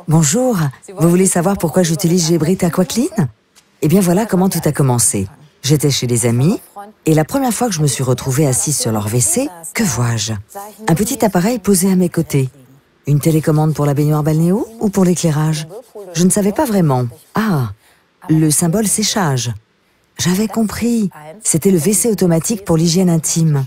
Bonjour, vous voulez savoir pourquoi j'utilise Geberit AquaClean? Eh bien voilà comment tout a commencé. J'étais chez des amis et la première fois que je me suis retrouvée assise sur leur WC, que vois-je? Un petit appareil posé à mes côtés. Une télécommande pour la baignoire balnéo ou pour l'éclairage? Je ne savais pas vraiment. Ah, le symbole séchage. J'avais compris. C'était le WC automatique pour l'hygiène intime.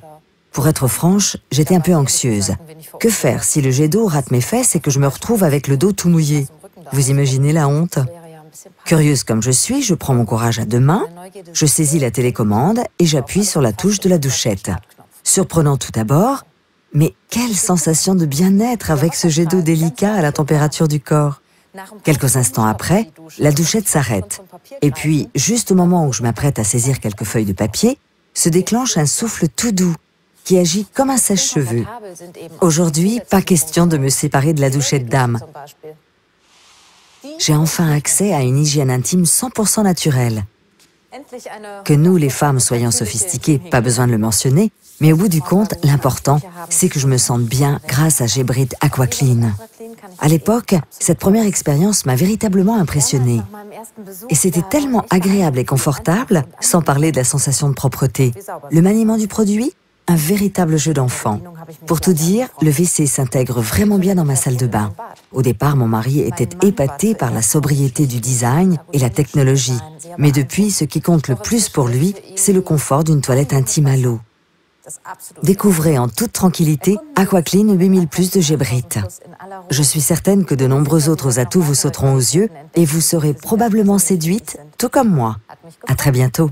Pour être franche, j'étais un peu anxieuse. Que faire si le jet d'eau rate mes fesses et que je me retrouve avec le dos tout mouillé? Vous imaginez la honte? Curieuse comme je suis, je prends mon courage à deux mains, je saisis la télécommande et j'appuie sur la touche de la douchette. Surprenant tout d'abord, mais quelle sensation de bien-être avec ce jet d'eau délicat à la température du corps. Quelques instants après, la douchette s'arrête. Et puis, juste au moment où je m'apprête à saisir quelques feuilles de papier, se déclenche un souffle tout doux qui agit comme un sèche-cheveux. Aujourd'hui, pas question de me séparer de la douchette d'âme. J'ai enfin accès à une hygiène intime 100% naturelle. Que nous, les femmes, soyons sophistiquées, pas besoin de le mentionner, mais au bout du compte, l'important, c'est que je me sente bien grâce à Geberit AquaClean. À l'époque, cette première expérience m'a véritablement impressionnée. Et c'était tellement agréable et confortable, sans parler de la sensation de propreté. Le maniement du produit, un véritable jeu d'enfant. Pour tout dire, le WC s'intègre vraiment bien dans ma salle de bain. Au départ, mon mari était épaté par la sobriété du design et la technologie. Mais depuis, ce qui compte le plus pour lui, c'est le confort d'une toilette intime à l'eau. Découvrez en toute tranquillité AquaClean 8000+ de Geberit. Je suis certaine que de nombreux autres atouts vous sauteront aux yeux et vous serez probablement séduite, tout comme moi. À très bientôt.